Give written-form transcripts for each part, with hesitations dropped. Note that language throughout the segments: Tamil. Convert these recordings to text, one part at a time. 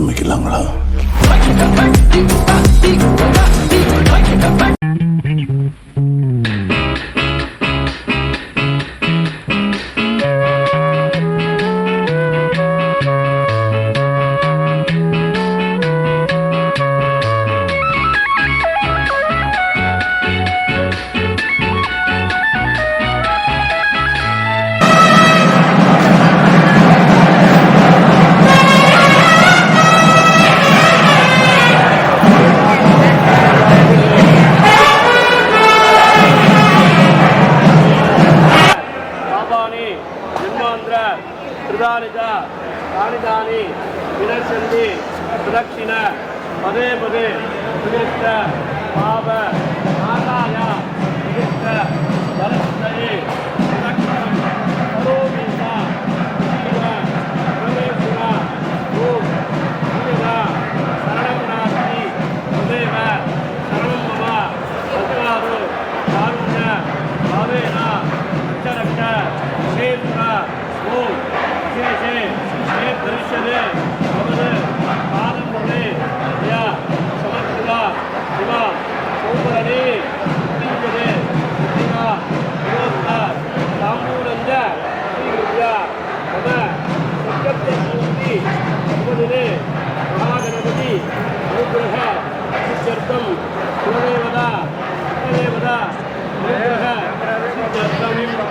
ஆரம்பிக்கலாங்களா? प्रदक्षिण पदे पदे विविध पाप नाशाय विविध बलस्तये प्रदक्षिणं करोमि सा शिव परमेश्वर ओम शिवा शरणं नास्ति तदेव शरणं मम तस्मात् कारुण्य भावेन रक्ष क्षेत्र ओम विशेषे हे दृश्यते भवद पादमुने या समर्पिता शिवा सौंदर्ये उत्तिजते उत्तिमा विरोधा ताम्बूलञ्च श्रीविद्या मम सत्यत्वमूर्ति उपदिने महागणपति अनुग्रह सिद्ध्यर्थं कुलदेवता कुलदेवता अनुग्रह सिद्ध्यर्थं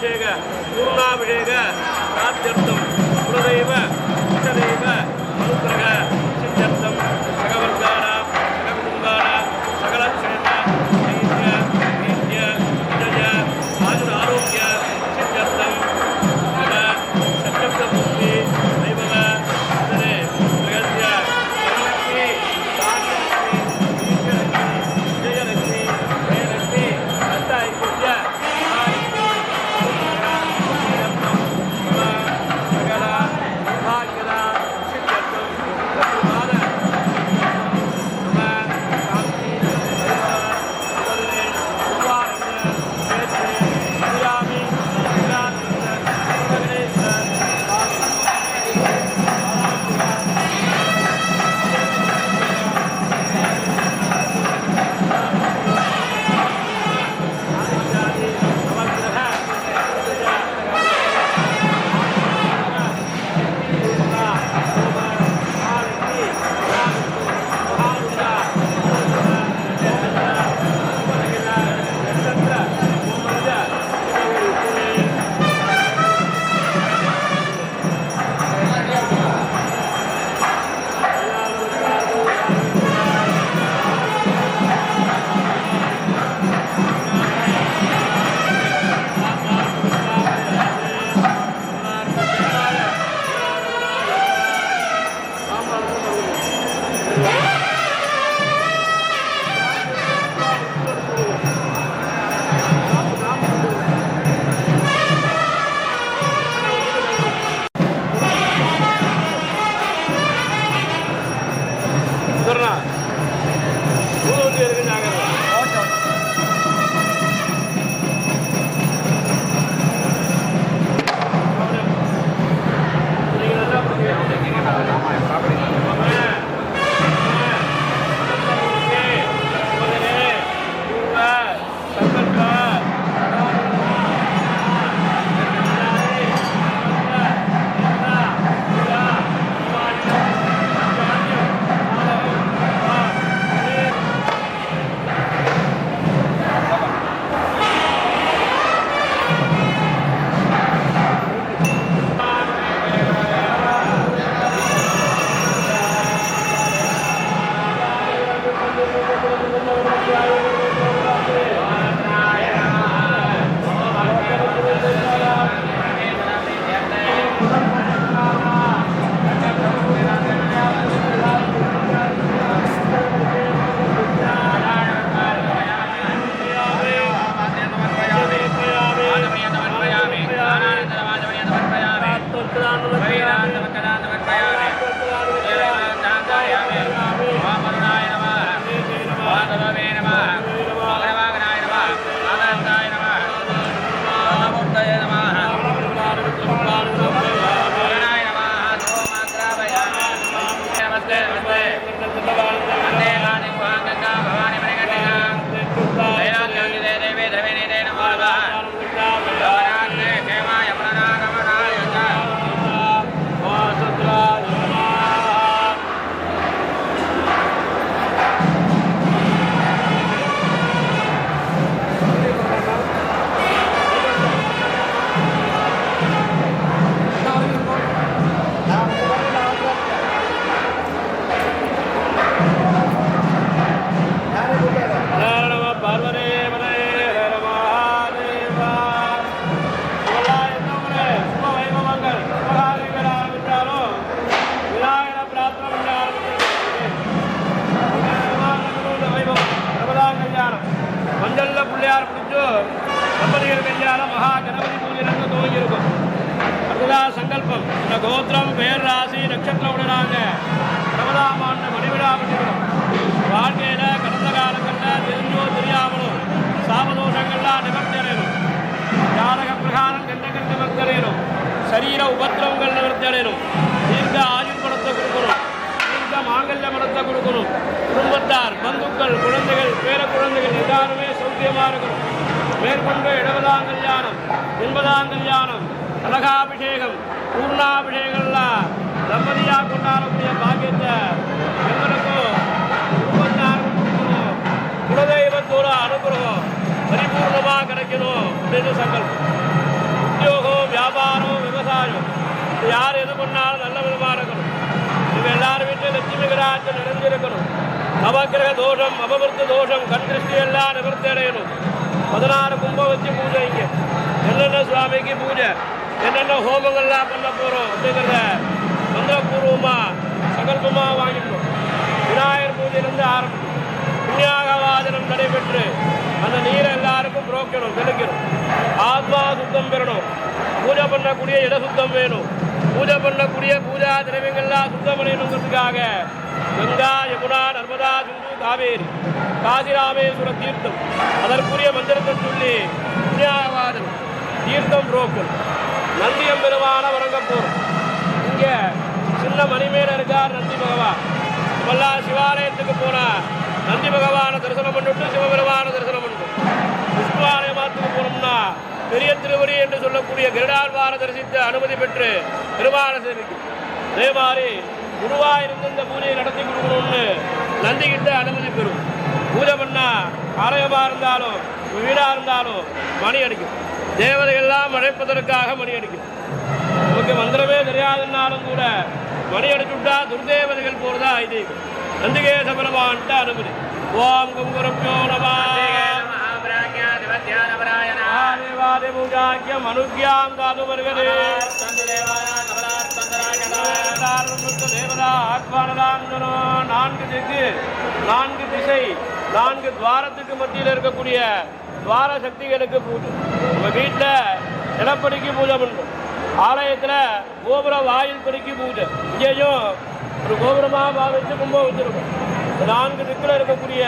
ருத்ராபிஷேக பூர்ணாபிஷேக ராஜ்யர்த்தம் குலதெய்வ இஷ்டதெய்வ அனுக்கிரக சித்தர்த்தம் சகவர்கானாம் சககுடும்பானாம் சகலக்ஷேம ஐக்கிய வீர்ய விஜய ஆயுர் ஆரோக்கிய சித்தர்த்தம் சத்யப்த பூர்த்தி வைபவ அதனே பிரகத்ய தனலக்ஷ்மி சாந்திலக்ஷ்மி தீர்க்கலக்ஷ்மி விஜயலக்ஷ்மி ஜெயலக்ஷ்மி அஷ்ட ஐக்கிய சங்கல்பம் இந்த கோத்திரம் பேர் ராசி நட்சத்திரம் உடனாக பிரபதாம் ஆண்டு மணிவிழா பண்ணிக்கிறோம். வாழ்க்கையில் கடந்த காலங்களில் தெரிஞ்சோ தெரியாமலோ சாபதோஷங்கள்லாம் நிவர்த்தி அடையணும். ஜாதக பிரகாரம் கண்டங்கள் நிவர்த்தி அடையணும். சரீர உபத்திரவங்கள் நிவர்த்தி அடையணும். தீர்க்க ஆயுள் பணத்தை கொடுக்கணும். தீர்க்க மாங்கல்ய மரத்தை கொடுக்கணும். குடும்பத்தார் பந்துக்கள் குழந்தைகள் பேர குழந்தைகள் எல்லாருமே சௌக்கியமாக இருக்கணும். மேற்கொண்டு 70ஆம் கல்யாணம் 80ஆம் கல்யாணம் அழகாபிஷேகம் பூர்ணாபிஷேகம்லாம் தம்பதியாக கொண்டாடக்கூடிய பாக்கியத்தை எங்களுக்கும் குடும்பத்தாருக்கும் குலதெய்வத்தோட அனுகிரகம் பரிபூர்ணமாக கிடைக்கணும் அப்படின்னு சங்கல்பம். யார் எது பண்ணாலும் நல்ல விதமாக இருக்கணும். இவங்க எல்லாரும் வீட்டில் லட்சுமி கடாட்சம் நிறைஞ்சிருக்கணும். நவக்கிரக தோஷம், அபவிருத்த தோஷம், கண் திருஷ்டி எல்லாம் நிவர்த்தி அடையணும். 16 கும்பம் வச்சு பூஜை இங்கே என்னென்ன சுவாமிக்கு பூஜை, என்னென்ன ஹோமங்கள்லாம் பண்ண போகிறோம் அப்படிங்கிறத மந்திரபூர்வமாக சங்கல்பமாக வாங்கிக்கணும். விநாயகர் பூஜையிலேருந்து ஆரம்பிக்கும். புண்ணியாகவாதனம் நடைபெற்று அந்த நீரை எல்லாருக்கும் புரோக்கணும், தெளிக்கணும். ஆத்மா சுத்தம் பெறணும். பூஜை பண்ணக்கூடிய இட சுத்தம் வேணும். பூஜை பண்ணக்கூடிய பூஜா திரவியங்கள்லாம் சுத்தம் பண்ணணுங்கிறதுக்காக கங்கா, யமுனா, நர்மதா, சிந்து, காவேரி, காசிராமேஸ்வர தீர்த்தம் அதற்குரிய மந்திரத்தை சொல்லி புண்ணியாகவாதனம் தீர்த்தம் புரோக்கணும். நந்தியம் பெருமான வணங்க போகிறோம். இங்கே சின்ன மணிமேல இருக்கார் நந்தி பகவான். இப்பெல்லாம் சிவாலயத்துக்கு போனால் நந்தி பகவானை தரிசனம் பண்ணிவிட்டு சிவபெருமான தரிசனம் பண்ணிட்டோம். விஷ்ணுவாலயமாத்துக்கு போனோம்னா பெரிய திருவடி என்று சொல்லக்கூடிய கருடாழ்வார தரிசித்து அனுமதி பெற்று திருவார சேமிக்கும். அதே மாதிரி குருவாயிருந்து இந்த பூஜையை நடத்தி கொடுக்கணும்னு நந்திக்கிட்ட அனுமதி பெறும். பூஜை பண்ணால் ஆலயமாக இருந்தாலும் வீடாக இருந்தாலும் மணி அடிக்கும். தேவதைகள்லாம் அழைப்பதற்காக மணி அடிக்கும். நமக்கு மந்திரமே தெரியாதுன்னாலும் கூட மணி அடிச்சுட்டா துர்தேவதைகள் போகிறதா ஐதீகம். நந்திகேச பெருமான்ட்டு அனுமதி. ஓம் குங்குரப்யோ நம தேவாதி பூஜாக்கியம் அனுக்கியாம் தாது வருகதே தேவதா ஆத்மானதாந்தனோ. 4 திக்கு, 4 திசை, 4 துவாரத்துக்கு மத்தியில் இருக்கக்கூடிய துவார சக்திகளுக்கு பூஜை. நம்ம வீட்டில் நிலப்படிக்கு பூஜை பண்ணுறோம். ஆலயத்தில் கோபுர வாயில் படிக்கு பூஜை. இங்கேயும் ஒரு கோபுரமாக பாவித்து கும்பம் வச்சிருக்கோம். 4 திக்கில் இருக்கக்கூடிய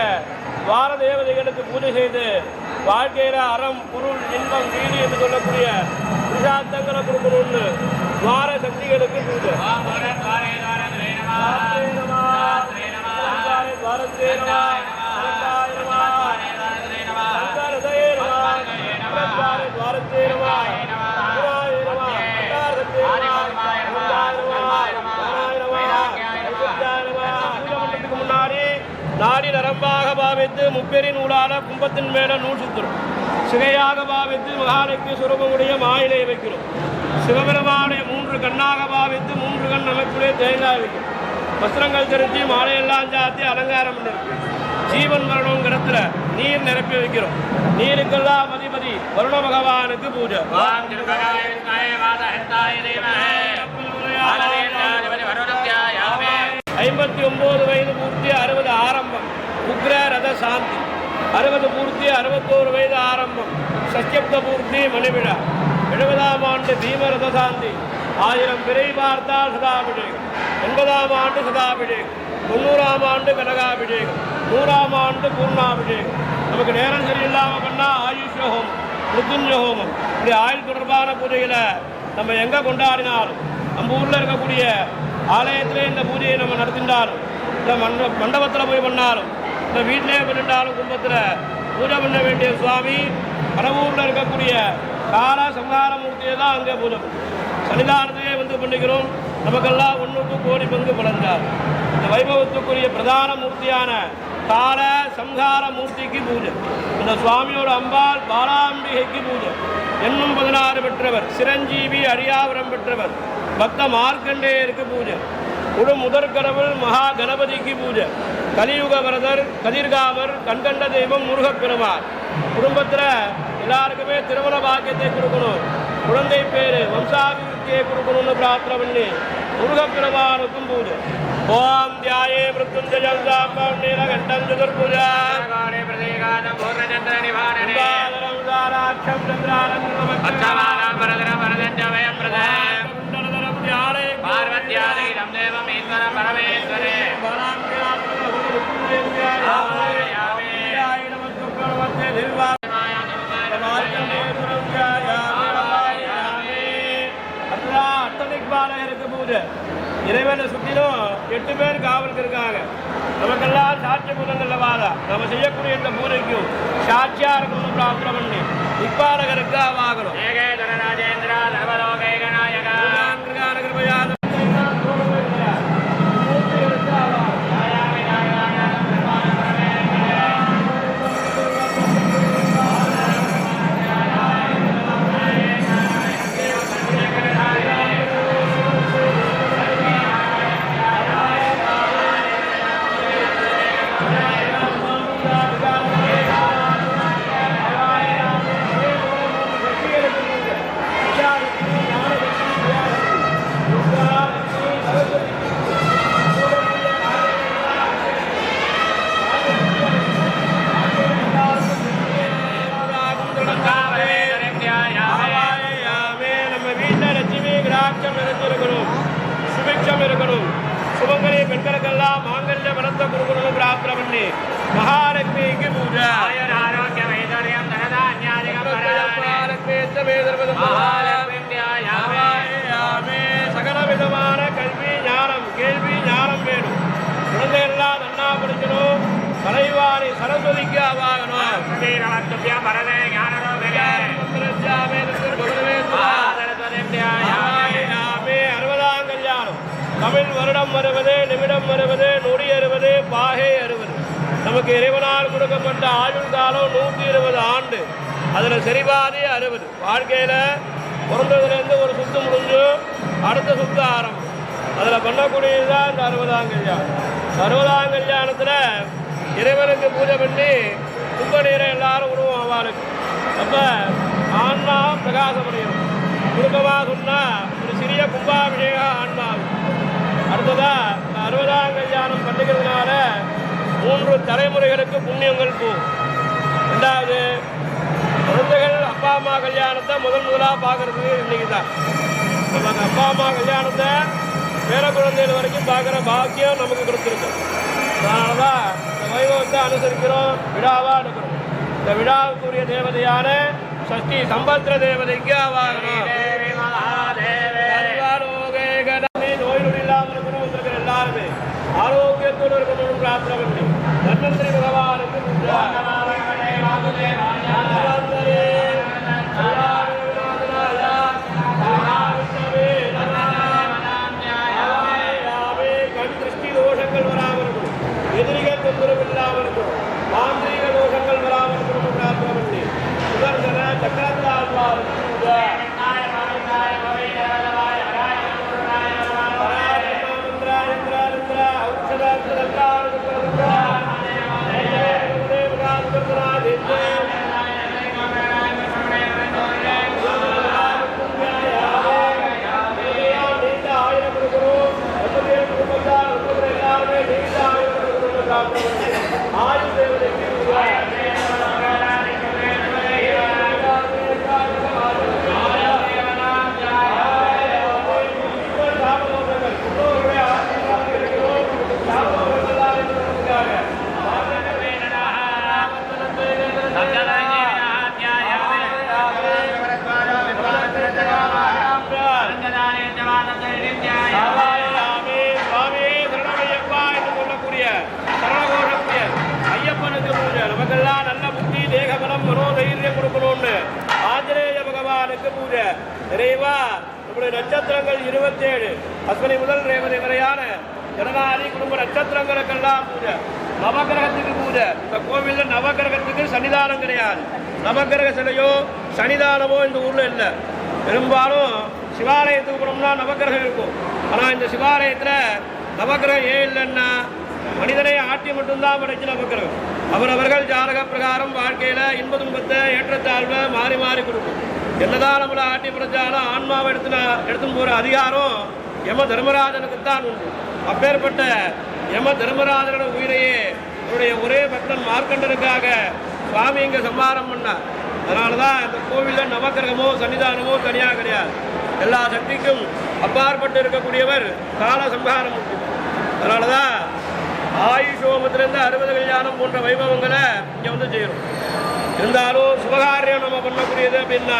துவார தேவதைகளுக்கு பூஜை செய்து வாழ்க்கையில் அறம், பொருள், இன்பம், வீடு என்று சொல்லக்கூடிய புருஷார்த்தங்களை கொடுக்கணும்னு துவார சக்திகளுக்கு பூஜை. முன்னாடி நாடி நரம்பாக பாவித்து முப்பெரி நூலான கும்பத்தின் மேலே நூல் சுத்துறோம். சிகையாக பாவித்து மகாலைக்கு சுரபமுடைய மாயிலை வைக்கிறோம். சிவபெருமானுடைய 3 கண்ணாக பாவித்து 3 கண் அமைப்புடைய தேங்காய் வைக்கிறோம். வஸ்திரங்கள் திருத்தி மாலையெல்லாம் சாத்தி அலங்காரம் பண்ணிருக்கு. ஜீவன் வரணும் இடத்துல நீர் நிரப்பி வைக்கிறோம். நீருக்கெல்லாம் மதிபதி வருண பகவானுக்கு பூஜை. 59 வயது பூர்த்தி, 60 ஆரம்பம். உக்ர ரத சாந்தி. 60 பூர்த்தி, 61 வயது ஆரம்பம். சத்யப்த பூர்த்தி மணிவிழா. 70ஆம் ஆண்டு பீம ரத சாந்தி. 1000 பிறை பார்த்தால் சதாபிஷேகம். 80ஆம் ஆண்டு சதாபிஷேகம். 90ஆம் ஆண்டு கனகாபிஷேகம். 100ஆம் ஆண்டு பூர்ணாபிஷேகம். நமக்கு நேரம் சரியில்லாமல் பண்ணால் ஆயுஷ ஹோமம், மிருத்யுஞ்ச ஹோமம், இப்படி ஆயுள் தொடர்பான பூஜைகளை நம்ம எங்கே கொண்டாடினாலும், நம்ம ஊரில் இருக்கக்கூடிய ஆலயத்திலே இந்த பூஜையை நம்ம நடத்தினாலும், இல்லை மண்டபத்தில் போய் பண்ணாலும், இல்லை வீட்டிலே பண்ணிட்டாலும், குடும்பத்தில் பூஜை பண்ண வேண்டிய சுவாமி கடவுரில் இருக்கக்கூடிய கால சங்கார மூர்த்தியை தான் அங்கே பூஜை பண்ணும். சன்னிதானத்தையே வந்து பண்ணிக்கிறோம். நமக்கெல்லாம் 1க்கு கோடி பங்கு பலந்தார். இந்த வைபவத்துக்குரிய பிரதான மூர்த்தியான கால சம்ஹார மூர்த்திக்கு பூஜை. இந்த சுவாமியோட அம்பாள் பாலாம்பிகைக்கு பூஜை. என்னும் 16 பெற்றவர். சிரஞ்சீவி அரியாவரம் பெற்றவர். பக்த மார்க்கண்டேயருக்கு பூஜை. முதற்கடவுள் மகா கணபதிக்கு பூஜை. கலியுக வரதர், கதிர்காமர், கண்கண்ட தெய்வம் முருகப்பெருமாள். குடும்பத்தில் எல்லாருக்குமே திருமண பாக்கியத்தை கொடுக்கணும், குழந்தை பேரு வம்சாபிவிருத்தியை கொடுக்கணும்னு பிரார்த்தனை பண்ணி முருகப்பெருமானுக்கும் பூஜை. ஓம் தியாயே மிருத்யுஞ்சயம் சாம்பம் நீலகண்டம் சதுர்புஜா தாராட்சம் சந்திரானந்தம் வரதஞ்சவயம் பிரதம் பார்வத்யாதீரம் தேவம் ஈஸ்வரம் பரமேஸ்வரே அட்டதிக்பாலகருக்கு பூஜை. இறைவனை சுற்றிலும் 8 பேர் காவலுக்கு இருக்காங்க. நமக்கெல்லாம் சாட்சி பூதங்கள்ல வாதா நம்ம செய்யக்கூடிய இந்த பூஜைக்கும் சாட்சியா இருக்கணும்னு பிரார்த்தனை பண்ணி திக்பாலகருக்கு ஆவாகணும். மாங்கல்ய பலத்தை கொடுக்கணும் பிரார்த்தனை பண்ணி மகாலட்சுமிக்கு பூஜை சகல விதமான கல்வி ஞானம் கேள்வி ஞானம் வேணும். குழந்தைகள்லாம் நன்னா படிக்கணும். கலைவாணி சரஸ்வதிக்கு ஆவாகணும். அறுபதாம் கல்யாணம். தமிழ் வருடம் வருவது, நிமிடம் வருவது, நொடி அறுபது, பாகை அறுபது. நமக்கு இறைவனால் கொடுக்கப்பட்ட ஆயுள் காலம் 120 ஆண்டு. அதில் சரிபாதி 60. வாழ்க்கையில் பிறந்ததுலேருந்து ஒரு சுத்து முடிஞ்சு அடுத்த சுத்து ஆரம்பம். அதில் பண்ணக்கூடியது தான் இந்த 60ஆம் கல்யாணம். 60ஆம் கல்யாணத்தில் இறைவனுக்கு பூஜை பண்ணி கும்ப நீரை எல்லாரும் விடுவோம் அவளுக்கு. அப்போ ஆன்மா பிரகாசமடையும். குடும்பமாக சொன்னால் ஒரு சிறிய கும்பாபிஷேகம் ஆன்மாவும். அடுத்ததாக 60ஆம் கல்யாணம் பண்ணிக்கிறதுனால 3 தலைமுறைகளுக்கு புண்ணியங்கள் போகும். ரெண்டாவது, குழந்தைகள் அப்பா அம்மா கல்யாணத்தை முதலாக பார்க்கறது இன்னைக்கு தான். நமக்கு அப்பா அம்மா கல்யாணத்தை பேர குழந்தைகள் வரைக்கும் பார்க்குற பாக்கியம் நமக்கு கொடுத்துருக்கு. அதனால தான் இந்த வைபவத்தை அனுசரிக்கிறோம், விழாவாக எடுக்கிறோம். இந்த விழாவுக்குரிய தேவதையான சஷ்டி சம்பத்ர தேவதைக்கு ஆவாகணும். நோய் நொடி இல்லாமல் இருக்கணும். இருக்கிற எல்லாருமே ஆரோக்கியத்தோடு இருக்கணும்னு பிரார்த்தனை பண்ணி தன்வந்திரி பகவானுக்கு கண் திருஷ்டி தோஷங்கள் வராமல் இருக்கணும். எதிரிகள் தொந்தரவு இல்லாமல் இருக்கணும். மாந்திரிக தோஷங்கள் வராமல் இருக்கணும் பிரார்த்தனை பண்ணி சுதர்சன சக்கரத்தாழ்வாருக்கு நமக்கெல்லாம் நல்ல புத்தி தேகபலம் மனோதைரியம் கொடுக்கணும்னு ஆஞ்சநேய பகவானுக்கு பூஜை. நிறைவா நம்முடைய நட்சத்திரங்கள் 27 அஸ்வினி முதல் ரேவதி வரையான ஜனநாயகி குடும்ப நட்சத்திரங்களுக்கெல்லாம் பூஜை. நவகிரகத்துக்கு பூஜை. இந்த கோவிலில் நவகிரகத்துக்கு சன்னிதானம் கிடையாது. நவகிரக சிலையோ சன்னிதானமோ இந்த ஊரில் இல்லை. பெரும்பாலும் சிவாலயத்துக்கு போனோம்னா நவகிரகம் இருக்கும். ஆனால் இந்த சிவாலயத்தில் நவகிரகம் ஏன் இல்லைன்னா மனிதனை ஆட்டி மட்டும்தான் படைச்சு நவகிரகம். அவரவர்கள் ஜாதக பிரகாரம் வாழ்க்கையில் இன்ப துன்பத்தை ஏற்றத்தாழ்வை மாறி மாறி கொடுக்கும். என்னதான் நம்மளை ஆட்டி படைச்சாலும் ஆன்மாவை எடுத்துன்னு போகிற அதிகாரம் யம தர்மராஜனுக்குத்தான் உண்டு. அப்பேற்பட்ட யம தர்மராஜனோட உயிரையே அவருடைய ஒரே பக்தன் மார்க்கண்டனுக்காக சுவாமி இங்கே சம்மாரம் பண்ணார். அதனால தான் இந்த கோவிலில் நவகிரகமோ சன்னிதானமோ தனியாக கிடையாது. எல்லா சக்திக்கும் அப்பாற்பட்டு இருக்கக்கூடியவர் கால சம்ஹாரம் உண்டு. அதனால தான் ஆயுஷோமத்திலேருந்து 60 கல்யாணம் போன்ற வைபவங்களை இங்கே வந்து செய்யணும். இருந்தாலும் சுபகாரியம் நம்ம பண்ணக்கூடியது அப்படின்னா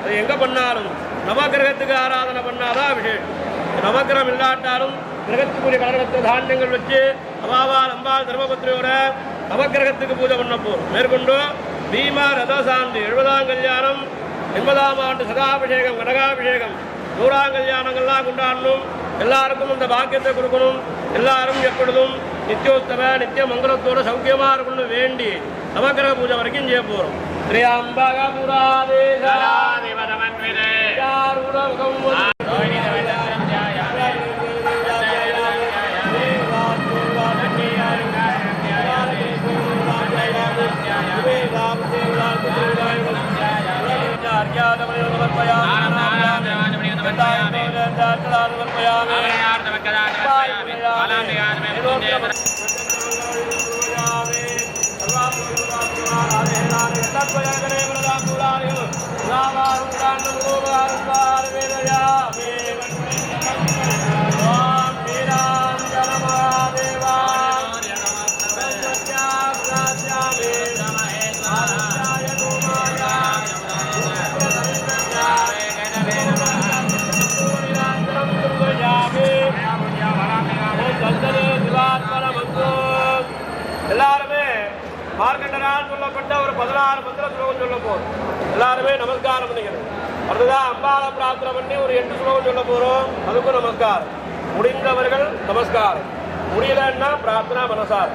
அது எங்கே பண்ணாலும் நவகிரகத்துக்கு ஆராதனை பண்ணாதான் விசேஷம். நவகிரகம் இல்லாட்டாலும் கிரகத்துக்குரிய கலரகத்தை தானியங்கள் வச்சு அம்பாள் அம்பாள் தர்மபத்திரியோட நவகிரகத்துக்கு பூஜை பண்ண போகிறோம். மேற்கொண்டு பீமா ரதசாந்தி 70ஆம் கல்யாணம், 80ஆம் ஆண்டு சதாபிஷேகம், கடகாபிஷேகம், 100ஆம் கல்யாணங்கள்லாம் கொண்டாடணும். எல்லாருக்கும் இந்த பாக்கியத்தை கொடுக்கணும். எல்லாரும் எப்பொழுதும் நித்தியோத்தம நித்திய மங்களத்தோடு சௌக்கியமாக இருக்கணும்னு வேண்டி நவகிரக பூஜை வரைக்கும் செய்ய போகிறோம். தேவா மார்க்கண்டரால் சொல்லப்பட்ட ஒரு 16 மந்திர ஸ்லோகம் சொல்ல போறோம். எல்லாருமே நமஸ்காரம் பண்ணிக்கணும். அடுத்ததான் அம்பாளை பிரார்த்தனை பண்ணி ஒரு 8 ஸ்லோகம் சொல்ல போறோம். அதுக்கும் நமஸ்காரம். முடிந்தவர்கள் நமஸ்காரம், முடியலன்னா பிரார்த்தனா மனசார்.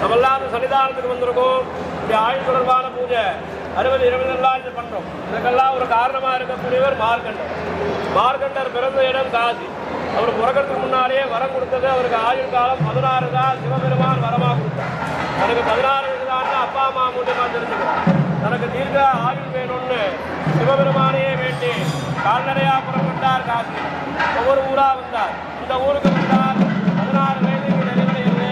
நம்ம எல்லாம் சன்னிதானத்துக்கு வந்திருக்கோம். இப்படி ஆயுள் தொடர்பான பூஜை 60-20 எல்லாம் இது பண்றோம். இதுக்கெல்லாம் ஒரு காரணமா இருக்கக்கூடியவர் மார்க்கண்டர். மார்க்கண்டர் பிறந்த இடம் காசி. அவர் பிறக்கிறதுக்கு முன்னாலேயே வரம் கொடுத்தது. அவருக்கு ஆயுள் காலம் 16 தான். சிவபெருமான் வரமா கொடுத்தார். தனக்கு 16 தான் அப்பா அம்மா மூட்டமா தெரிஞ்சுக்கிறார். தனக்கு தீர்க்க ஆயுள் வேணும்னு சிவபெருமானையே வேண்டி கால்நடையா புறப்பட்டார் காசி. ஒவ்வொரு ஊரா வந்தார். இந்த ஊருக்கு வந்தார். 16 வயதுக்கு நிறைவடைகிறது.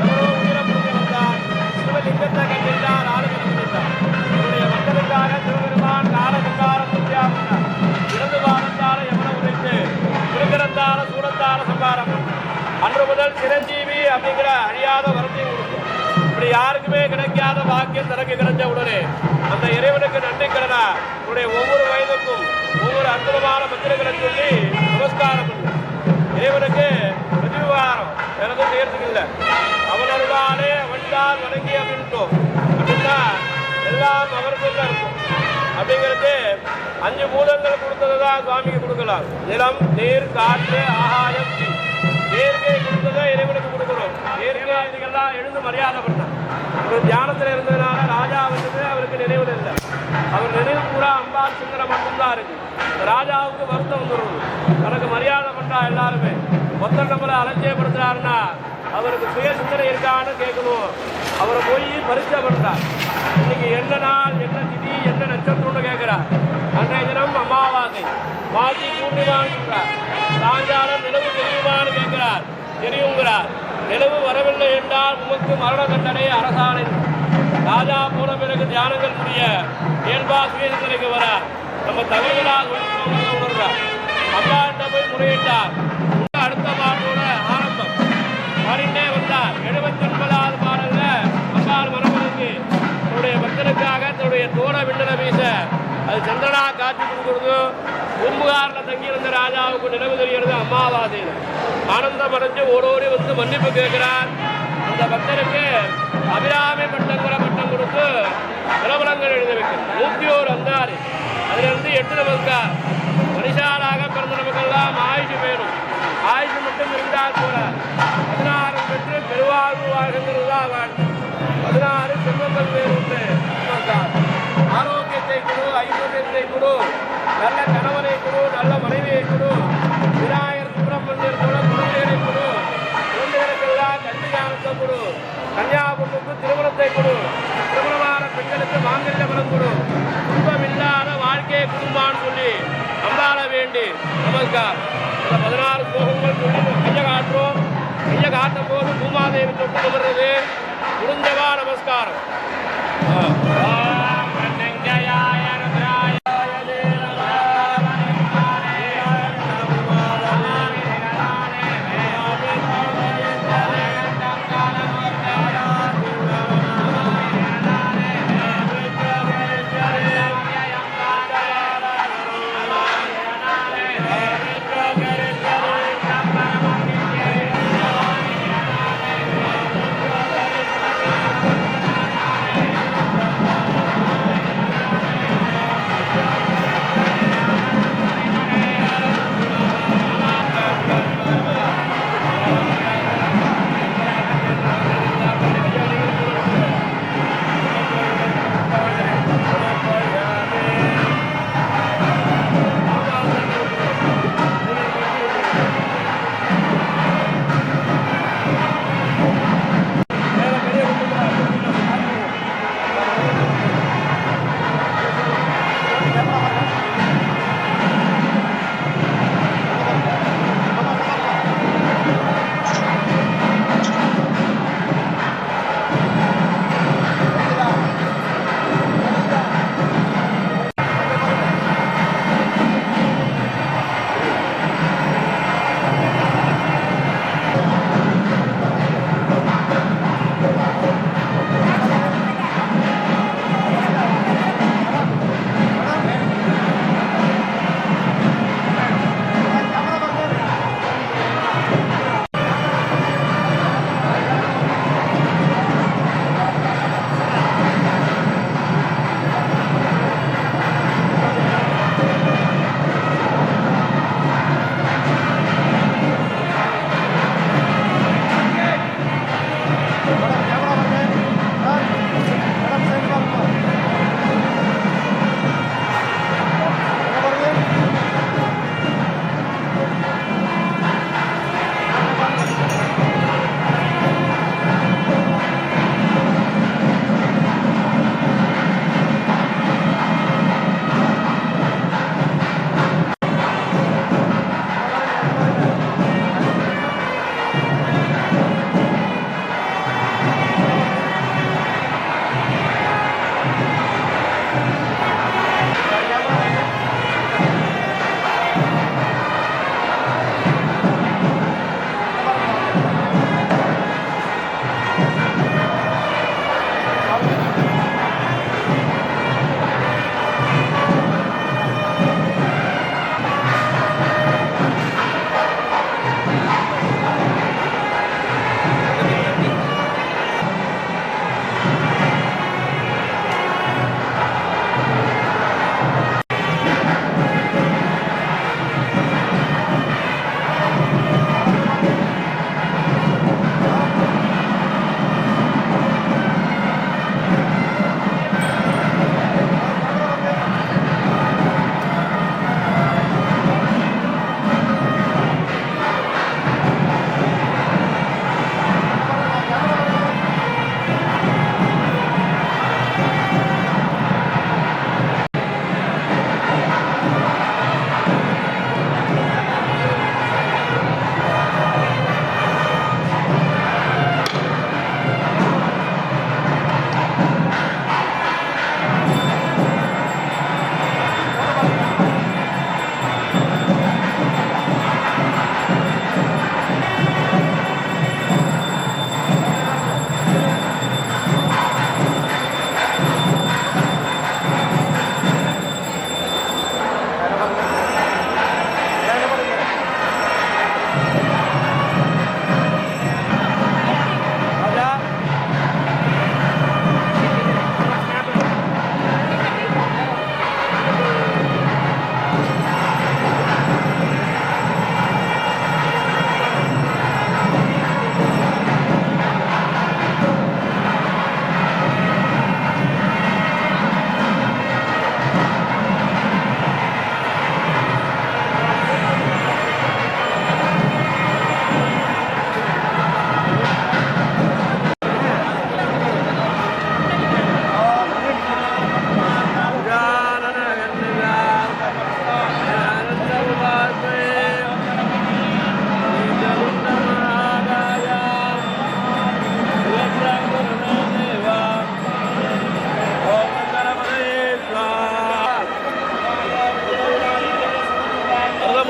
எவ்வளோ உயிரப்புரிஞ்சு வந்தார். சிவலிங்கத்தை கண்டித்தார். ஆளுநர் கண்டித்தார். இவருடைய மக்களுக்காக சிவபெருமான் காலகங்காரம் பூஜையா வந்தார். இறந்து வாரத்தால எவ்வளவு உழைத்து திருக்கிறந்தால சூடத்தால சம்பாரம். அன்று முதல் சிரஞ்சீவி அப்படிங்கிற அழியாத வரத்தையும் கொடுக்கும். இப்படி யாருக்குமே கிடைக்காத வாக்கியம் தனக்கு கிடைச்ச உடனே அந்த இறைவனுக்கு நன்றி கடனா உடைய ஒவ்வொரு வயதுக்கும் ஒவ்வொரு அற்புதமான மந்திரங்களை சொல்லி நமஸ்காரம் பண்ணு. இறைவனுக்கு பிரதிவாரம் எனக்கும் செய்யறதுக்கு இல்லை. அவனருளாலே அவன்தான் வணங்கி அப்படின்ட்டோம். அப்படின்னா எல்லாம் அவருக்குள்ள இருக்கும். அப்படிங்கிறது 5 பூதங்கள் கொடுத்தது தான் சுவாமிக்கு கொடுக்கலாம். நிலம், நீர், காற்று, ஆகாயம், தீ. இயற்கை கொடுத்ததை இறைவனுக்கு கொடுக்கணும். இயற்கை இதுக்கெல்லாம் எழுந்து மரியாதை பண்ணார். ஒரு தியானத்தில் இருந்ததுனால ராஜா வந்தது அவருக்கு நினைவு இல்லை. அவர் நினைவு பூரா அம்பாள் சுந்தரம் மட்டும்தான் இருக்கு. ராஜாவுக்கு வருத்தம் வந்துடுது. தனக்கு மரியாதை பண்றா எல்லாருமே. மொத்தம் நம்மளை அலட்சியப்படுத்துறாருன்னா அவருக்கு சுய சிந்தனை இருக்கான்னு கேட்கணும். அவரை போய் பரிசை பண்றார். இன்னைக்கு என்ன நாள், என்ன திதி, என்ன நட்சத்திரம்னு கேட்கிறார். அன்றைய தினம் அமாவாசை. மாசி பூர்ணிமான்னு சொல்றார். சாயங்காலம் நிலவு தெரியுமான்னு கேட்கிறார். தெரியுங்கிறார். நிலவு வரவில்லை என்றால் உமக்கு மரண தண்டனை அரசாணை. ராஜா போன பிறகு தியானங்கள் முடிய இயல்பா சுயசிந்தனைக்கு வரார். நம்ம தகுதிகளாக உணர்றார். அம்பாட்ட போய் முறையிட்டார். அடுத்த பாட்டோட ஆரம்பம் பாடிட்டே வந்தார். 79வது பாடல்ல அம்பாள் மரபனுக்கு தன்னுடைய பக்தனுக்காக தன்னுடைய தோட விண்டன வீச அது சந்திரனா காட்சி கொடுக்கிறது. பூம்புகாரில் தங்கியிருந்த ராஜாவுக்கு நினைவு தெரிகிறது அமாவாசையில். ஆனந்தம் அடைஞ்சு ஓடோடி வந்து மன்னிப்பு கேட்கிறார். அந்த பக்தருக்கு அபிராமி பட்டங்கிற பட்டம் கொடுத்து பிரபலங்கள் எழுதி வைக்கிறது. 101 வந்தார். அதிலிருந்து 8 நமஸ்கார். மனுஷாலாக பிறந்த நமக்கெல்லாம் ஆயுஷ் வேணும். ஆயுஷ் மட்டும் இருந்தால் போல 16 பெற்று பெருவாழ்வு வாழ்கிறது தான் வாழ்க்கை. 16 செல்வங்கள் வேறு. ஆரோக்கியத்தை கொடு, ஐஸ்வர்யத்தை கொடு, நல்ல கணவனை கொடு, நல்ல மனைவியை கொடு, விநாயகர் சுப்பிரமணியர் போல குழந்தைகளை கொடு, குழந்தைகளுக்கெல்லாம் கல்வியானத்தை கொடு, கன்னியாகுமரிக்கு திருமணத்தை கொடு, திருமணமான பெண்களுக்கு மாங்கல்ய பலம் கொடு, குடும்பமில்லாத வாழ்க்கையை குடும்பான்னு சொல்லி அம்பாள வேண்டி நமஸ்கார். இந்த 16 ஸ்லோகங்கள் சொல்லி கையை காட்டுறோம். கையை காட்டும் போது பூமாதேவி தொட்டு வருது. முடிஞ்சவா நமஸ்காரம்.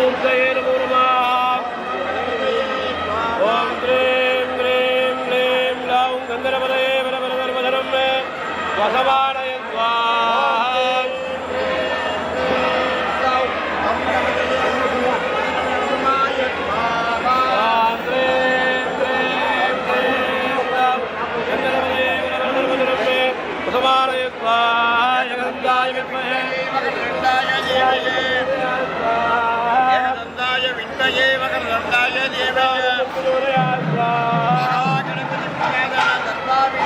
மூர்த்தயே நமோ நமः. ஓம் க்ரீம் க்ரீம் க்ளீம் க்ளௌம் கந்தரபதயே வரவரதர்மதரம் வசவானய ஸ்வாஹா. ஏகதந்தாய வித்மயே வக்ரதுண்டாய தீமஹி மகாகணபதி பிரச்சோதயாத் தத்தாமி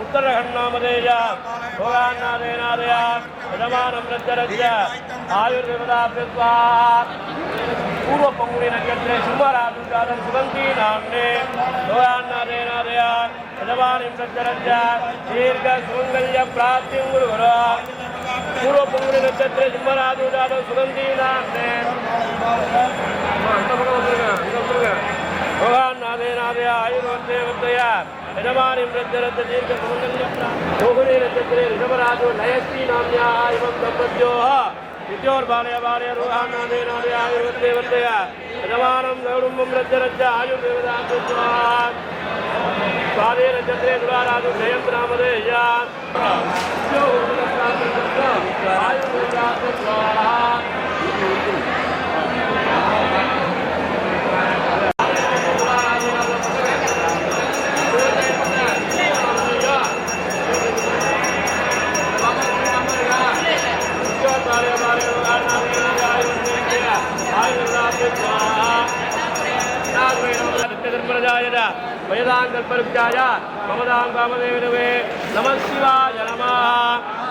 उत्तरखण्डामदेय भोगान्नादेनादय यजमानं रज्जरज्य आयुर्देवताभ्यस्वा पूर्व पंगुनी नक्षत्रे शुभराजुजातं सुगन्धी नाम्ने भोगान्नादेनादय यजमानं रज्जरज्य दीर्घ सुमङ्गल्य प्राप्तिं गुरुगुरो पूर्व पंगुनी नक्षत्रे शुभराजुजातं सुगन्धी नाम्ने भोगान्नादेनादय आयुर्देवतय यजमानीं रज्जरज्य दीर्घ सुमङ्गल्य रोहिणी नक्षत्रे ऋषभराजो नयस्ती नाम्याः एवं दम्पत्योः द्वितीयोर्बालय बालय रोहान्नादेनादय आयुर्देवतय यजमानं गौडुम्बं रज्जरज्य आयुर्देवताभ्यस्वा स्वादे नक्षत्रे तुलाराजो जयन्त नामधेय आयुर्देवताभ्यस्वा वयदांगल्परुक्षाय ममदां कामदेवनवे नमः शिवाय नमः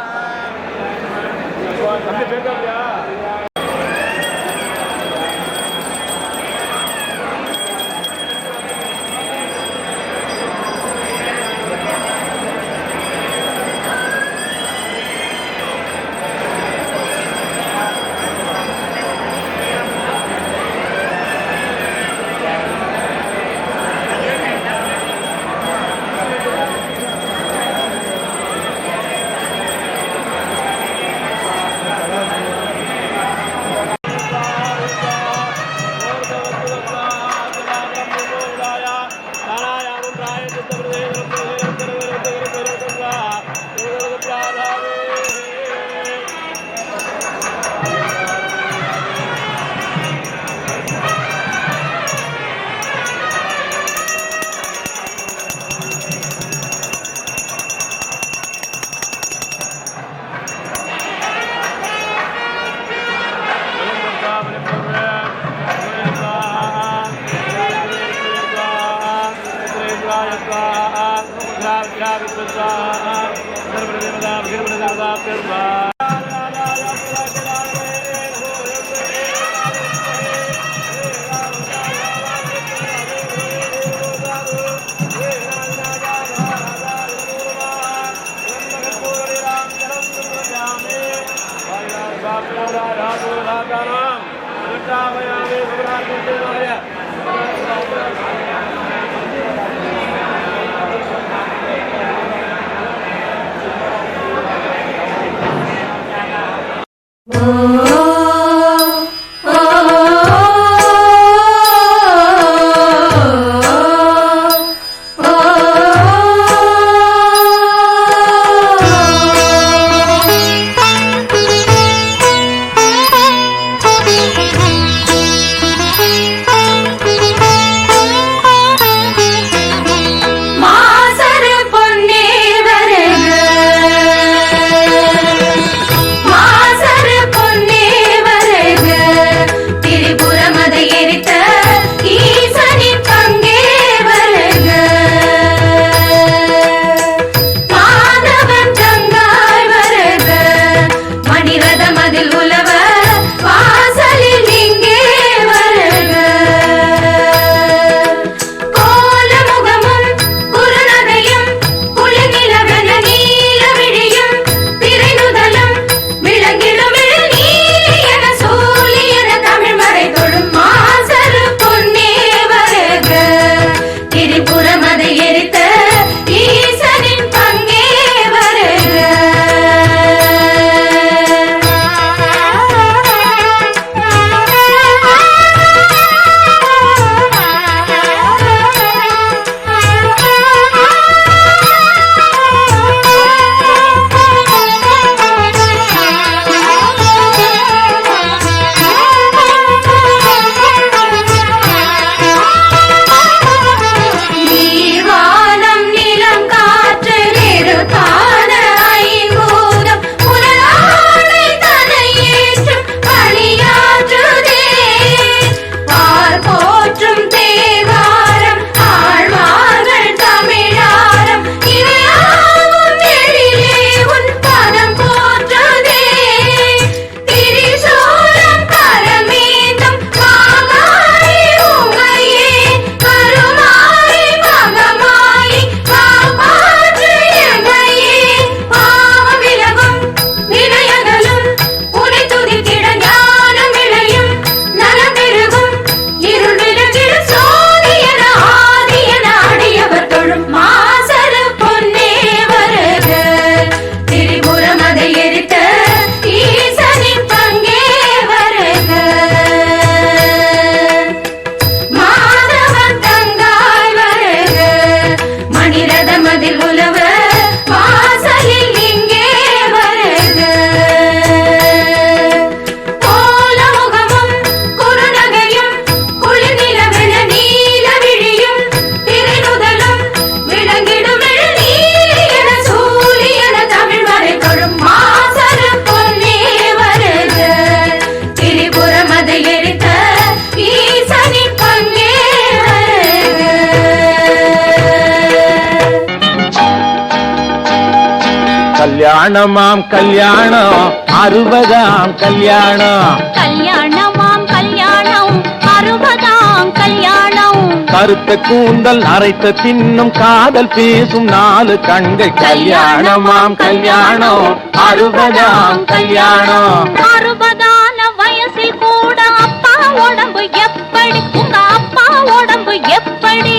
கல்யாணமாம் கல்யாணம் 60ஆம் கல்யாணம். கல்யாணமாம் கல்யாணம் 60ஆம் கல்யாணம். கருத்த கூந்தல் அரைத்த தின்னும் காதல் பேசும் 4 கண்கள். கல்யாணமாம் கல்யாணம் 60ஆம் கல்யாணம். 60ஆன வயசில் கூட அப்பா உடம்பு எப்படி? உங்க அப்பா உடம்பு எப்படி?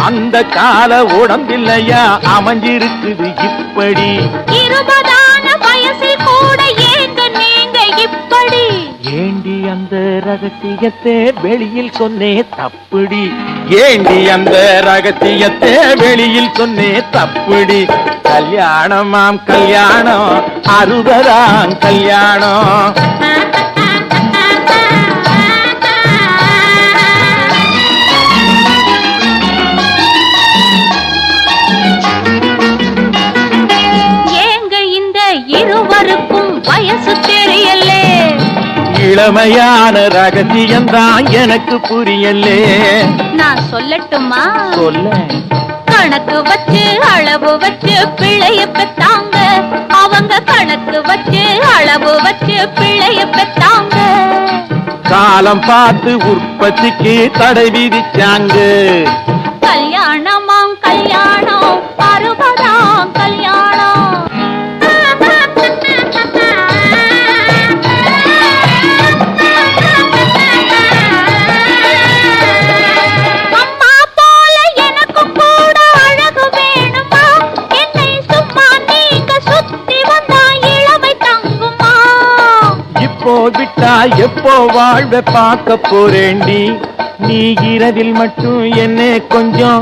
அந்த கால உடம்பில்லையா அமைஞ்சிருக்குது இப்படி. 20ஆன வயசில் கூட ஏங்க நீங்க இப்படி? ஏண்டி அந்த ரகசியத்தை வெளியில் சொன்னே தப்புடி. ஏண்டி அந்த ரகசியத்தை வெளியில் சொன்னே தப்புடி. கல்யாணமாம் கல்யாணம் 60ஆம் கல்யாணம். ஏங்க இந்த இருவருக்கும் வயசு தெரியலே? இளமையான ரகசியம்தான் எனக்கு புரியலே. நான் சொல்லட்டுமா? சொல்ல. கணக்கு வச்சு அளவு வச்சு பிள்ளைய பெத்தாங்க. அவங்க கணக்கு வச்சு அளவு வச்சு பிள்ளைய பெத்தாங்க. காலம் பார்த்து உற்பத்திக்கு தடை விதிச்சாங்க. கல்யாணமாம் கல்யாணம் 60ஆம் கல்யாணம். அம்மா போல எனக்கும் கூட அழகு வேணுமா? என்னை சும்மா நீங்க சுத்தி வந்தா இளமை தங்குமா? இப்போ விட்டா எப்போ வாழ்வை பார்க்க போறேண்டி. நீ இரவில் மட்டும் என்ன கொஞ்சம்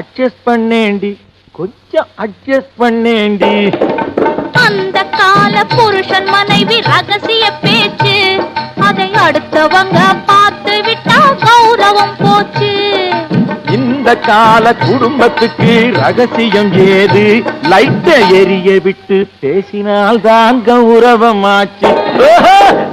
அட்ஜஸ்ட் பண்ணேண்டி. கொஞ்சம் அட்ஜஸ்ட் பண்ணேண்டி. அந்த கால புருஷன் மனைவி ரகசிய பேச்சு, அதை அடுத்தவங்க பார்த்து விட்டா கௌரவம் போச்சு. இந்த கால குடும்பத்துக்கு ரகசியம் ஏது? லைட்டை எரிய விட்டு பேசினால்தான் கௌரவமாச்சு.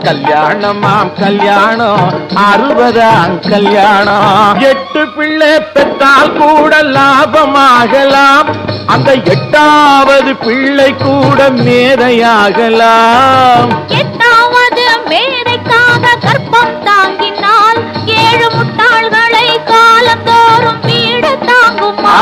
கல்யாணமாம் கல்யாணம் 60ஆம் கல்யாணம். 8 பிள்ளை பெற்றால் கூட லாபமாகலாம். அந்த 8வது பிள்ளை கூட மேதையாகலாம். 8வது மேதைக்காக கர்ப்பம் தாங்கினால் 7 முட்டாள்களை காலந்தோறும் வீடு தாங்குமா?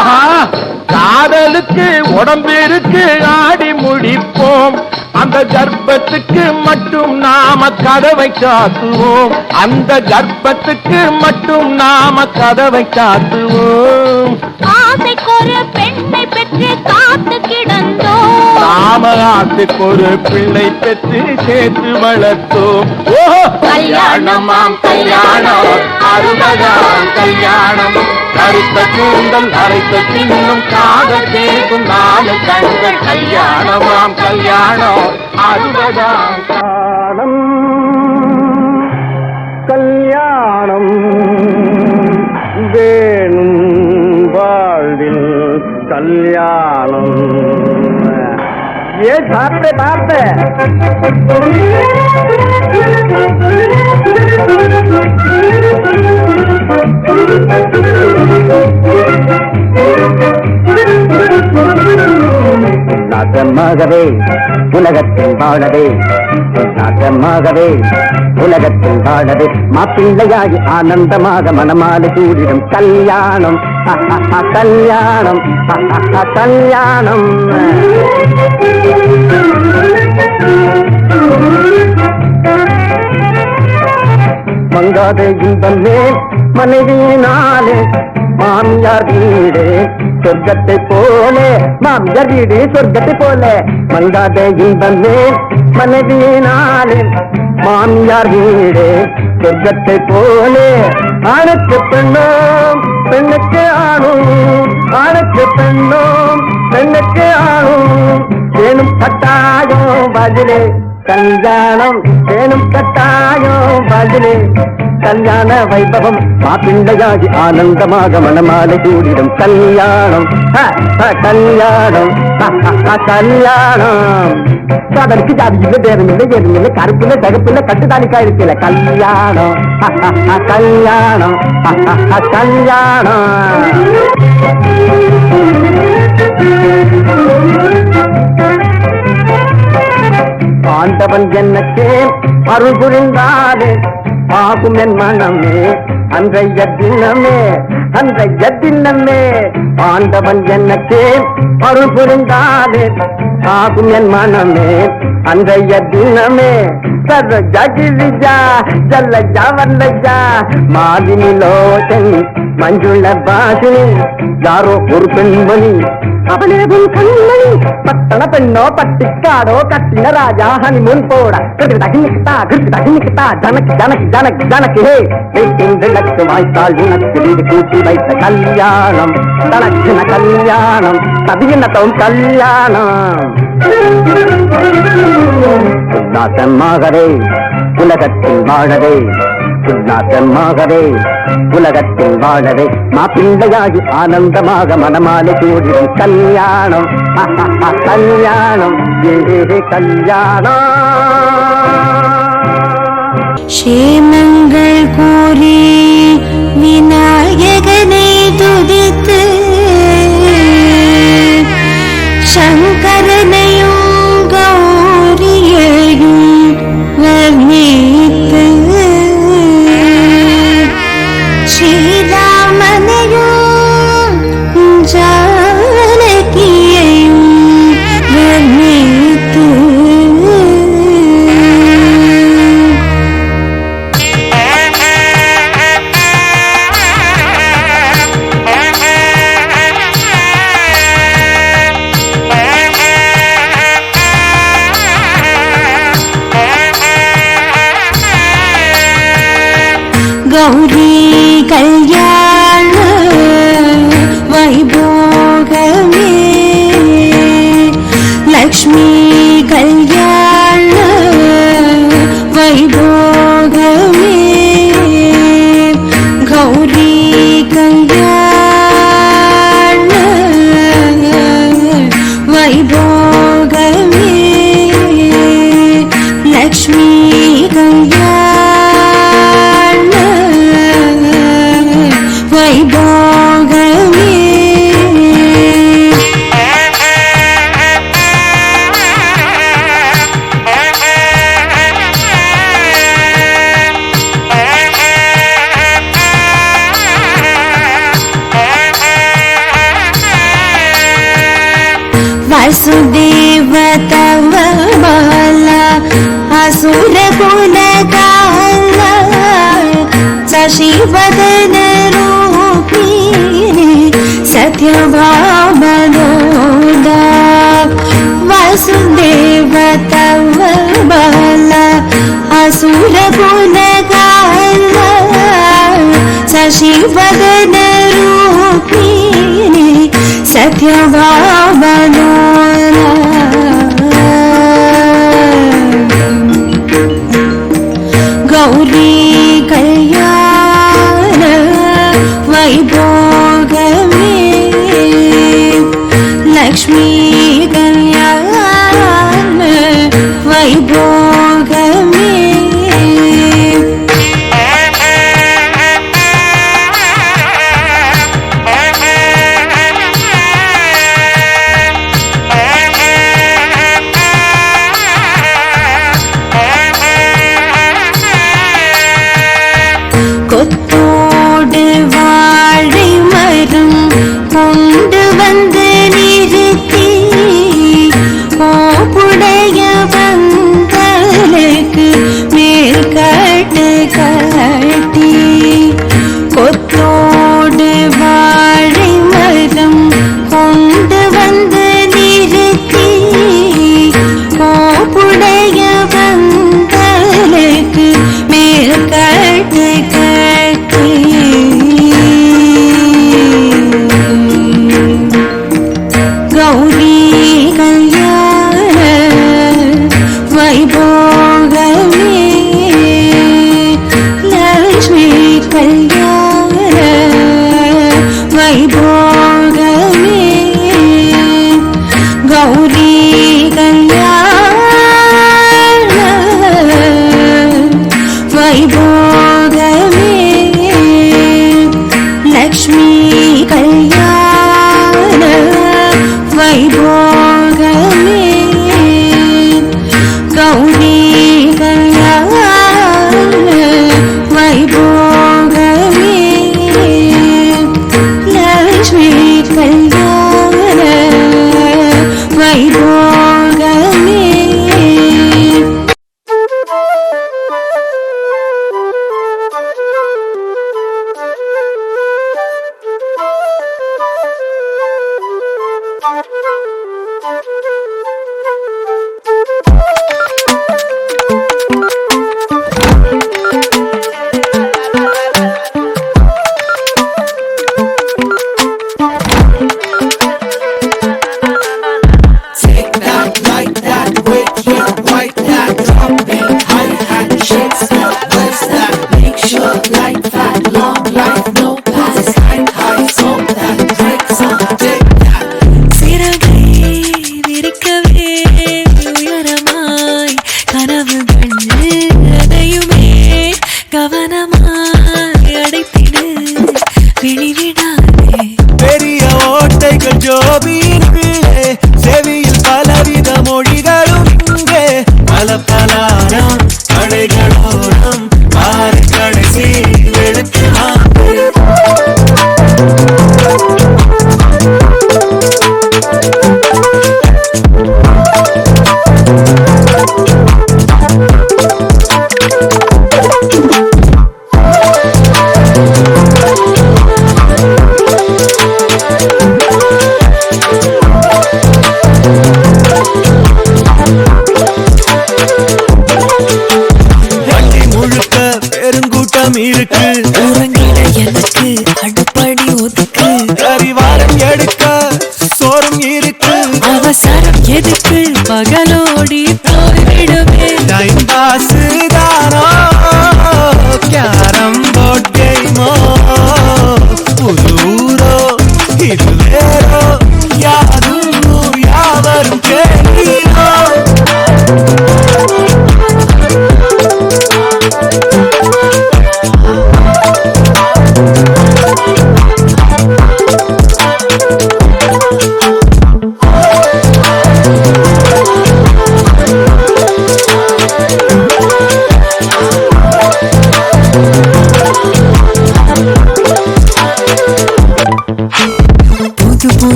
காதலுக்கு உடம்பிற்கு ஆடி முடிப்போம். அந்த கர்ப்பத்துக்கு மட்டும் நாம கதவை காத்துவோம். அந்த கர்ப்பத்துக்கு மட்டும் நாம கதவை காத்துவோம். ஆசைக்கொரு பெண்ணை பெற்று காத்து கிடந்தோம். நாம ஆசைக்கு ஒரு பிள்ளை பெற்று சேர்த்து வளர்த்தோம். ஓஹோ கல்யாணமாம் கல்யாணம் 60ஆம் கல்யாணம். கருத்த கூந்தல் அரைத்த பின்னும் காதல் பேசும் 4 கண்கள். கல்யாணமாம் கல்யாணம் 60ஆம் காலம். கல்யாணம் வேணும் வாழ்வில் கல்யாணம். ஏ சாப்பிட்டு பார்த்த நாட்டமாகவே உலகத்தில் வாழவே, நாட்டமாகவே உலகத்தில் வாழவே, மாப்பிள்ளையாகி ஆனந்தமாக மனமாலை கூடிடும் கல்யாணம். கல்யாணம் கல்யாணம். மங்காத இன்பமே மனைவியினாலே மாமியார் வீடு சொர்க்கத்தை போலே. மாமியார் வீடு சொர்க்கத்தை போலே. மங்காத இன்பமே மனைவியினாலே மாமியார் வீடு சொர்க்கத்தை போலே. ஆணுக்கு பெண்ணும் பெண்ணுக்கு ஆணும், ஆணுக்கு பெண்ணும் பெண்ணுக்கு ஆணும். வேணும் கட்டாயம் பதிலே கல்யாணம். வேணும் கட்டாயம் பதிலே கல்யாண வைபவம். மாப்பிள்ளையாகி ஆனந்தமாக மனமாலை கூடிடும் கல்யாணம். கல்யாணம் கல்யாணம். அதற்கு ஜாதி இல்லை, பேரும் இல்லை, ஏதும் இல்லை, கருப்பு இல்லை, தகப்பு இல்லை, கட்டுத்தாலிக்கா இருக்கல. கல்யாணம் கல்யாணம் கல்யாணம். ஆண்டவன் என்னக்கே அருள் புரிந்தாலே ஆகும் என் மனமே அன்றைய தினமே ஆண்டவன் என்னக்கே அருள் புரிந்தாலே ஆகும் என் மனமே அன்றைய தினமே சர்வ ஜகிரிஜா ஜல்லஜா வல்லஜா மாலினி லோச்சனி மஞ்சுள பாசினி யாரோ ஒரு பெண்மணி அவளே உன் கண்மணி பட்டண பெண்ணோ பட்டிக்காடோ கட்டின ராஜா ஹனிமூன் போட கிருக்கிட்டா ஜனக்கு ஹே வைக்கின்ற லட்ச வாய்த்தால் உனக்கு வீடு கூட்டி வைத்த கல்யாணம் தனக்கின கல்யாணம் கவியினத்தவும் கல்யாணம் உல்லாசமாகவே உலகத்தில் வாழவே உல்லாசமாகவே உலகத்தில் வாழவே மாப்பிள்ளையாகி ஆனந்தமாக மனமாலை கூடிடும் கல்யாணம் கல்யாணம் கல்யாணம் க்ஷேமங்கள் கூறி விநாயகனை துதித்து சங்கரனையும் கௌரியையும் வர்ணித்து ஸ்ரீராமனையும் ஜானகியையும் வர்ணித்து கௌரி கல்யாண வைபோகமே லக்ஷ்மி கல்யாண வைபோகமே கௌரி கல்யாண வைபோகமே லக்ஷ்மி கல்யாண வைபோகமே वसुदेव तव बाला असुर कुल काला शशिवदन रूपिणी सत्यभामनोदा वसुदेव तव बाला असुर कुल काला शशिवदन रूपिणी सत्यभामनोदा गौरी कल्याण वैभोगमे लक्ष्मी कल्याण वैभोगमे கொத்தோடு வாழை மரம் கொண்டு வந்து நிறுத்தி கோப்புடைய வந்த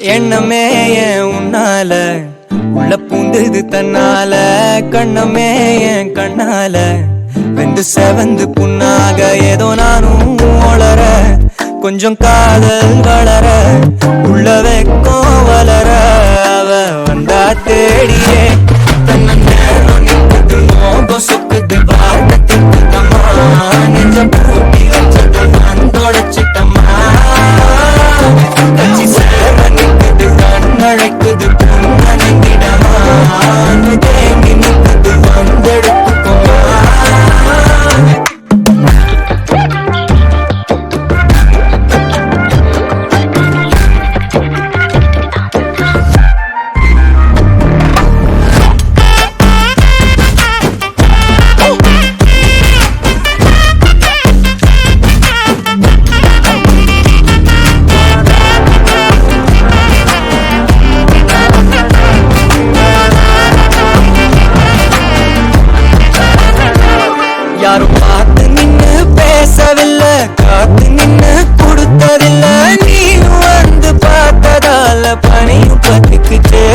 எண்ணமே என் உன்னால உள்ள பூந்தது தன்னால கண்ணமே என் கண்ணால வெந்து செவந்து புண்ணாக ஏதோ நானும் வளர கொஞ்சம் காதல் வளர உள்ள வெக்கம் வளர அவ வந்தா தேடியே தன்ன நேரம் நிற்குது மோகம் சொக்குது வார்த்தைக்கு தம்மா நெஞ்சம் பூட்டி வச்சது நான் தொடச்சிட்டம்மா கட்சி சேர நிற்குது கண்ணழைக்குது பொன்னணிந்திடமா தேங்கி நிற்குது வந்தெடுத்துக்கோமா யாரும் பார்த்து நின்னு பேசவில்லை காத்து நின்னு கொடுத்ததில்லை நீயும் வந்து பார்த்ததால பணியும் பத்துக்குச்சே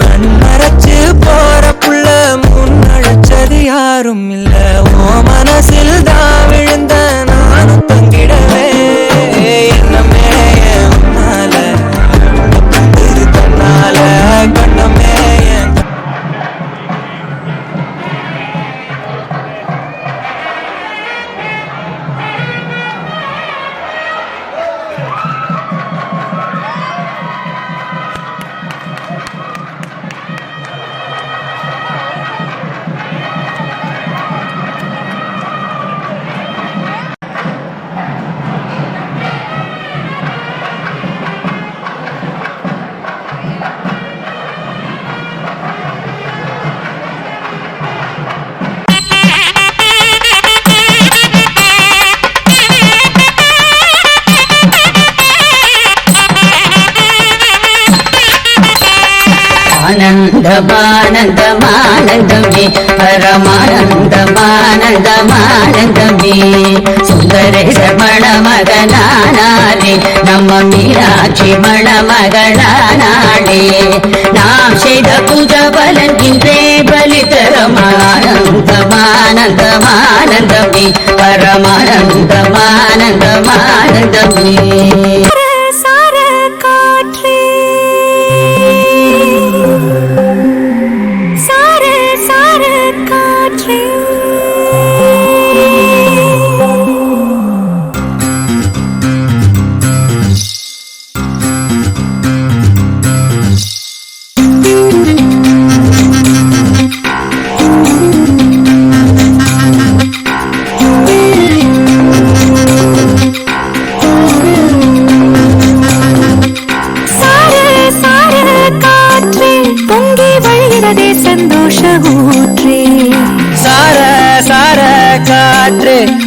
கண் மறைச்சு போற புள்ள முன்னழைச்சது யாரும் இல்ல ஓ மனசில் தான் விழுந்த நானும் தங்கிடவே என்னமே உன்னால தன்னால கண்ணமே ஆனந்தமானந்தமானந்தமே பரமானந்தமானந்தமானந்தமே சுந்தரேச மணமகனானாலே நம்ம மீனாட்சி மணமகனானாலே நாம் செய்த பூஜ பலன் இன்றே பலி தரமானந்தமானந்தமானந்தமே பரமானந்தமானந்தமானந்தமே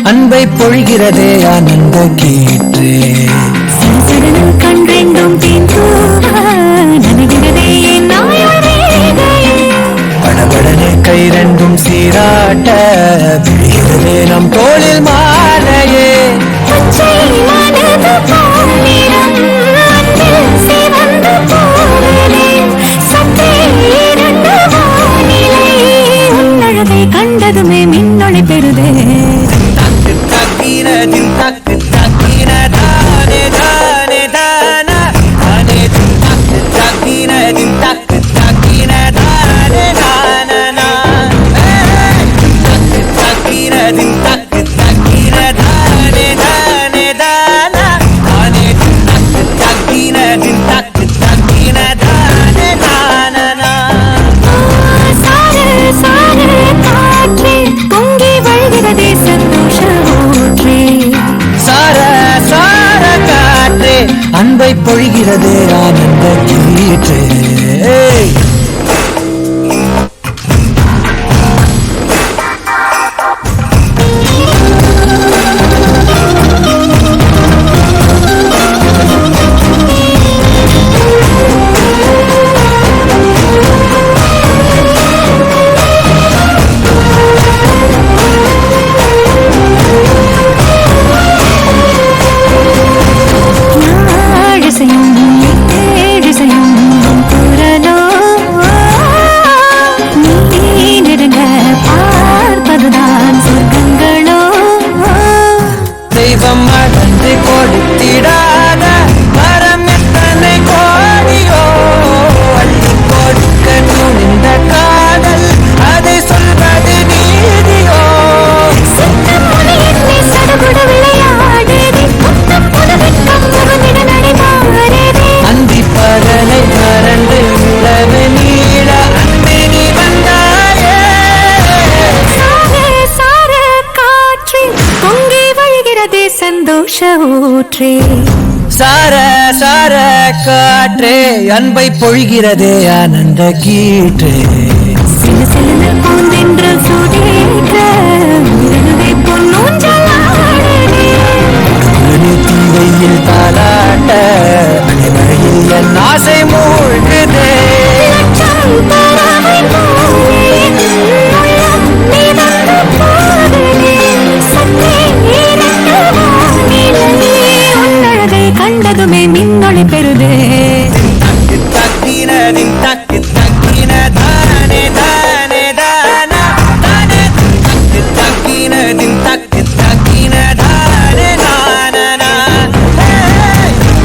அன்பை பொழிகிறதே ஆனந்த கீற்றே கண் ரெண்டும் படபடனே கை ரெண்டும் சீராட்ட விழுகிறதே நம் தோளில் மாலையே கண்டதுமே மின்னொளி பெறுதே அன்பை பொழிகிறதே ஆனந்த கீற்றே ஊற்றே சார சார காற்றே அன்பை பொழிகிறதே ஆனந்த கீற்றே சில சில பூந்தென்று சுடேற்ற உயிரவே பொன்னூஞ்சலாடே தீவையில் தாலாட்ட மழையில் என் ஆசை மூழ்குதே லட்சம் தரவை போலே நீ வந்து போதே சற்றே இரண்டு வானிலே உன்னழகை கண்டதுமே மின்னொளி பெறுதே தக்கினதின் தக்கு தக்கின தானே தானே தானா தானே தக்கு தக்கினதின் தக்கு தக்கின தானே நானா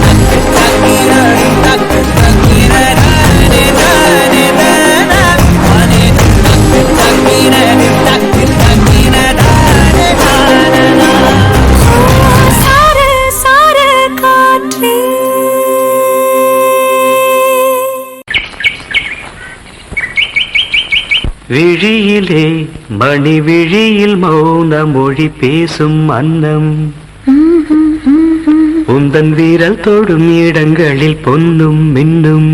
தக்கு தக்கினதின் தக்கு தக்கின தானே தானே தானா தானே தக்கு தக்கினதின் தக்கு தக்கின தானே நானா சார சார காற்றே விழியிலே மணி விழியில் மௌன மொழி பேசும் அன்னம் உந்தன் வீரல் தொடும் இடங்களில் பொன்னும் மின்னும்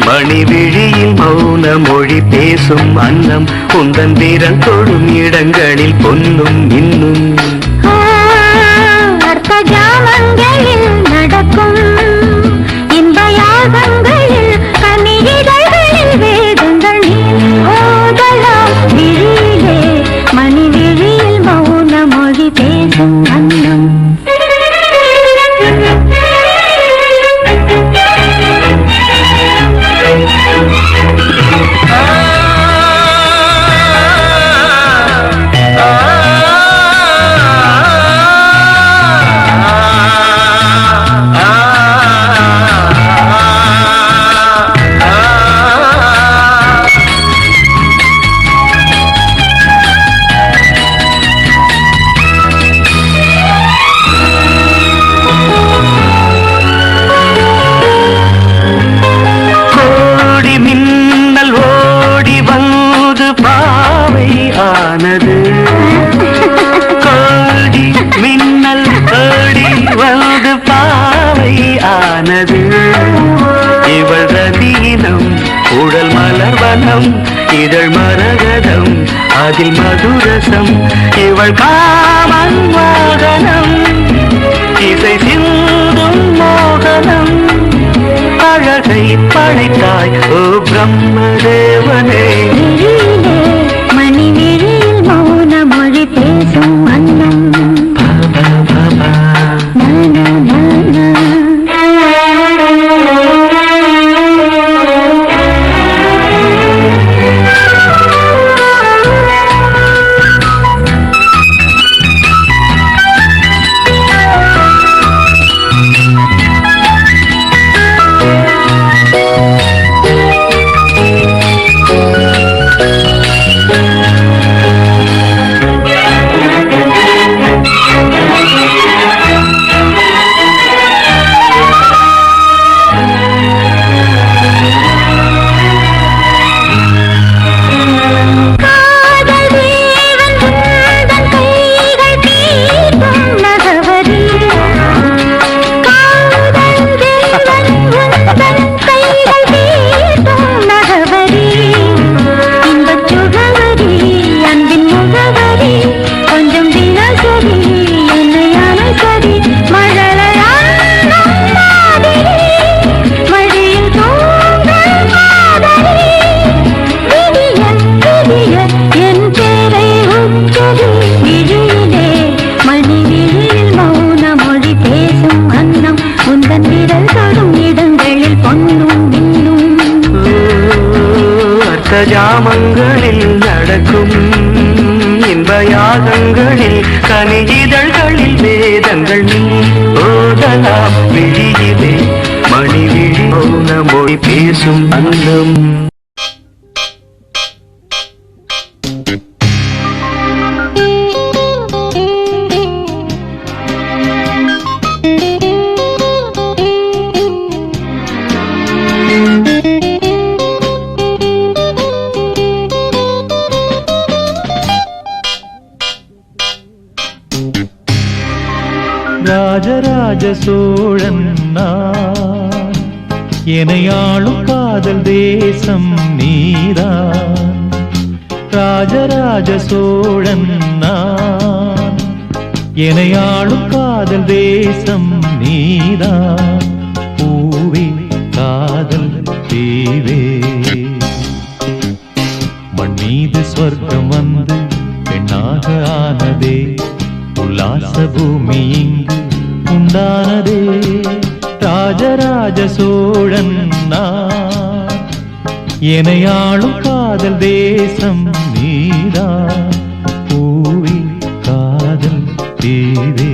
மணி விழியில் மௌன மொழி பேசும் அன்னம் உந்தன் வீரல் தொடும் இடங்களில் பொன்னும் இன்னும் அர்த்த ஜாமங்களில் நடக்கும் இன்ப யாகங்களில் கனிதழ்களில் வேதங்கள் நீ ஓதலாம் விழியிலே மணி விழியில் மௌன மொழி பேசும் அன்னம் இவள் ரதீனம் உடல் மலர்வனம் இதழ் மரகதம் அதில் மதுரசம் இவள் காமன் வாகனம் இசை சிந்தும் மோகனம் அழகை படைத்தாய் ஓ பிரம்மதேவனே மணி விழியில் மௌன மொழி பேசும் அன்னம் ஜாமங்களில் நடக்கும் இன்ப யாகங்களில் கனிதழ்களில் வேதங்கள் நீ ஓதலாம் விழியிலே மொழி பேசும் அன்னம். ராஜராஜ சோழன் நான், எனையாளும் காதல் தேசம் நீதான். ராஜராஜ சோழன் நான், எனையாளும் காதல் தேசம் நீதான். பூவே காதல் தீவே, மண் மீது சொர்க்கம் வந்து பெண்ணாக ஆனதே. உல்லாச பூமி இங்கு உண்டானதே. ராஜராஜ சோழன் நான், எனையாளும் காதல் தேசம் நீதான். பூவி காதல் தீவே.